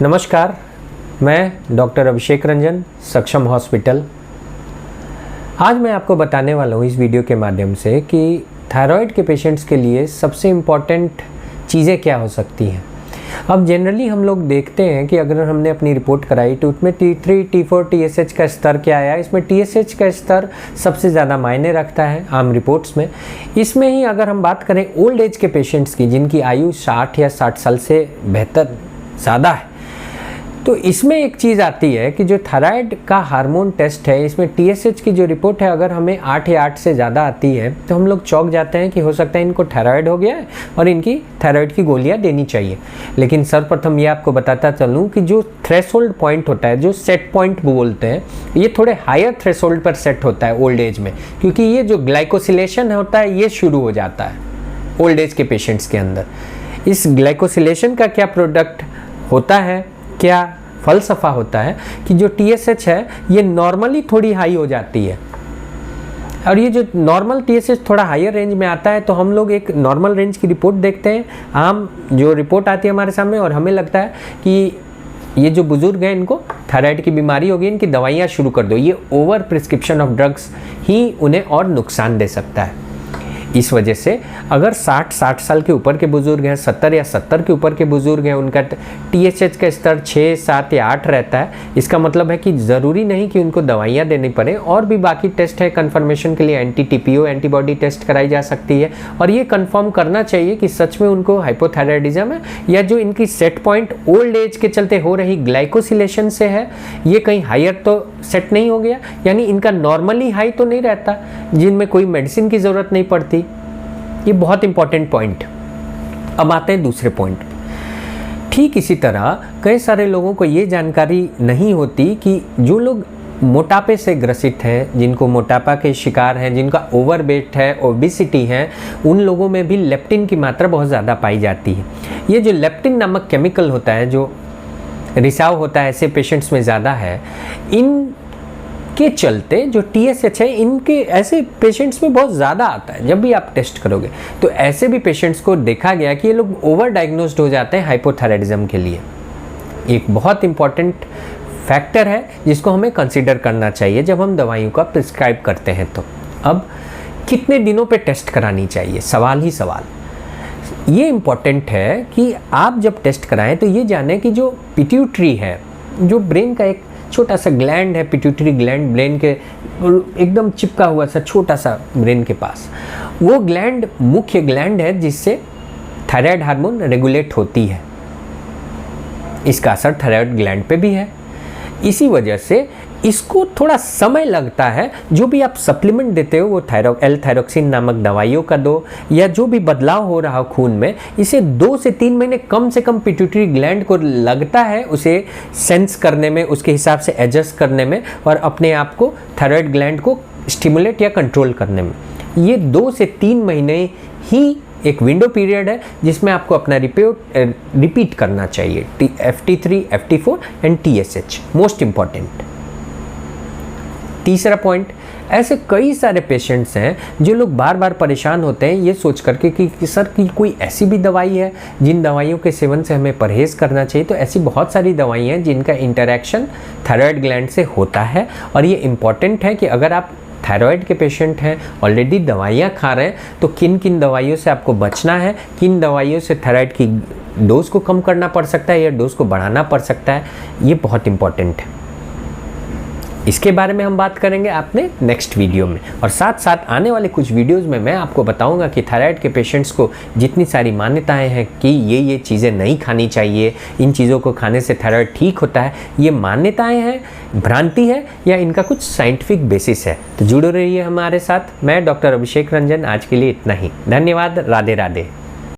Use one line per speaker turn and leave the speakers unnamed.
नमस्कार, मैं डॉक्टर अभिषेक रंजन, सक्षम हॉस्पिटल। आज मैं आपको बताने वाला हूँ इस वीडियो के माध्यम से कि थायराइड के पेशेंट्स के लिए सबसे इम्पॉर्टेंट चीज़ें क्या हो सकती हैं। अब जनरली हम लोग देखते हैं कि अगर हमने अपनी रिपोर्ट कराई तो उसमें T3, T4, TSH का स्तर क्या आया। इसमें TSH का स्तर सबसे ज़्यादा मायने रखता है आम रिपोर्ट्स में। इसमें ही अगर हम बात करें ओल्ड एज के पेशेंट्स की, जिनकी आयु 60 या 60 साल से बेहतर ज़्यादा है, तो इसमें एक चीज़ आती है कि जो थायराइड का हार्मोन टेस्ट है, इसमें TSH की जो रिपोर्ट है अगर हमें 8 या 8 से ज़्यादा आती है तो हम लोग चौंक जाते हैं कि हो सकता है इनको थायराइड हो गया है और इनकी थायराइड की गोलियां देनी चाहिए। लेकिन सर्वप्रथम ये आपको बताता चलूँ कि जो थ्रेशोल्ड पॉइंट होता है, जो सेट पॉइंट बोलते हैं, ये थोड़े हायर थ्रेशोल्ड पर सेट होता है ओल्ड एज में, क्योंकि ये जो ग्लाइकोसिलेशन होता है ये शुरू हो जाता है ओल्ड एज के पेशेंट्स के अंदर। इस ग्लाइकोसिलेशन का क्या प्रोडक्ट होता है, क्या फलसफा होता है कि जो TSH है ये नॉर्मली थोड़ी हाई हो जाती है, और ये जो नॉर्मल TSH थोड़ा हायर रेंज में आता है तो हम लोग एक नॉर्मल रेंज की रिपोर्ट देखते हैं, आम जो रिपोर्ट आती है हमारे सामने, और हमें लगता है कि ये जो बुजुर्ग हैं इनको थायराइड की बीमारी होगी, इनकी दवाइयाँ शुरू कर दो। ये ओवर प्रिस्क्रिप्शन ऑफ ड्रग्स ही उन्हें और नुकसान दे सकता है। इस वजह से अगर 60 साल के ऊपर के बुजुर्ग हैं, 70 या 70 के ऊपर के बुजुर्ग हैं, उनका TSH का स्तर 6, 7 या 8 रहता है, इसका मतलब है कि ज़रूरी नहीं कि उनको दवाइयाँ देनी पड़े, और भी बाकी टेस्ट है कन्फर्मेशन के लिए। एंटी-TPO एंटीबॉडी टेस्ट कराई जा सकती है, और ये कंफर्म करना चाहिए कि सच में उनको हाइपोथायराइडिज्म है या जो इनकी सेट पॉइंट ओल्ड एज के चलते हो रही ग्लाइकोसिलेशन से है, ये कहीं हायर तो सेट नहीं हो गया, यानी इनका नॉर्मली हाई तो नहीं रहता जिनमें कोई मेडिसिन की ज़रूरत नहीं पड़ती। ये बहुत इंपॉर्टेंट पॉइंट। अब आते हैं दूसरे पॉइंट। ठीक इसी तरह कई सारे लोगों को ये जानकारी नहीं होती कि जो लोग मोटापे से ग्रसित हैं, जिनको मोटापा के शिकार हैं, जिनका ओवरवेट है, ओबेसिटी है, उन लोगों में भी लेप्टिन की मात्रा बहुत ज़्यादा पाई जाती है। ये जो लेप्टिन नामक केमिकल होता है, जो रिसाव होता है ऐसे पेशेंट्स में ज़्यादा है, इन के चलते जो TSH है इनके ऐसे पेशेंट्स में बहुत ज़्यादा आता है। जब भी आप टेस्ट करोगे तो ऐसे भी पेशेंट्स को देखा गया कि ये लोग ओवर डायग्नोस्ड हो जाते हैं हाइपोथायराइडिज्म के लिए। एक बहुत इंपॉर्टेंट फैक्टर है जिसको हमें कंसीडर करना चाहिए जब हम दवाइयों का प्रिस्क्राइब करते हैं। तो अब कितने दिनों पे टेस्ट करानी चाहिए, सवाल ही सवाल। ये इम्पॉर्टेंट है कि आप जब टेस्ट कराएं तो ये जानें कि जो पिट्यूटरी है, जो ब्रेन का एक छोटा सा ग्लैंड है, पिट्यूटरी ग्लैंड, ब्रेन के एकदम चिपका हुआ सा छोटा सा ब्रेन के पास, वो ग्लैंड मुख्य ग्लैंड है जिससे थायराइड हार्मोन रेगुलेट होती है। इसका असर थायराइड ग्लैंड पे भी है। इसी वजह से इसको थोड़ा समय लगता है। जो भी आप सप्लीमेंट देते हो वो L-थायरोक्सिन नामक दवाइयों का दो, या जो भी बदलाव हो रहा हो खून में, इसे 2 से 3 महीने कम से कम पिट्यूटरी ग्लैंड को लगता है उसे सेंस करने में, उसके हिसाब से एडजस्ट करने में, और अपने आप को थायराइड ग्लैंड को स्टिमुलेट या कंट्रोल करने में। ये 2 से 3 महीने ही एक विंडो पीरियड है जिसमें आपको अपना रिपीट करना चाहिए। FT3, FT4 and TSH most important. तीसरा पॉइंट, ऐसे कई सारे पेशेंट्स हैं जो लोग बार बार परेशान होते हैं ये सोच करके कि सर की कोई ऐसी भी दवाई है जिन दवाइयों के सेवन से हमें परहेज करना चाहिए। तो ऐसी बहुत सारी दवाइयाँ हैं जिनका इंटरेक्शन थायराइड ग्लैंड से होता है, और ये इम्पॉर्टेंट है कि अगर आप थायराइड के पेशेंट हैं, ऑलरेडी दवाइयाँ खा रहे हैं, तो किन किन दवाइयों से आपको बचना है, किन दवाइयों से थायराइड की डोज को कम करना पड़ सकता है या डोज को बढ़ाना पड़ सकता है, ये बहुत इंपॉर्टेंट है। इसके बारे में हम बात करेंगे अपने नेक्स्ट वीडियो में, और साथ साथ आने वाले कुछ वीडियोस में मैं आपको बताऊंगा कि थायराइड के पेशेंट्स को जितनी सारी मान्यताएं हैं कि ये चीज़ें नहीं खानी चाहिए, इन चीज़ों को खाने से थायराइड ठीक होता है, ये मान्यताएं हैं, भ्रांति है, या इनका कुछ साइंटिफिक बेसिस है। तो जुड़े रहिए हमारे साथ। मैं डॉक्टर अभिषेक रंजन। आज के लिए इतना ही। धन्यवाद। राधे राधे।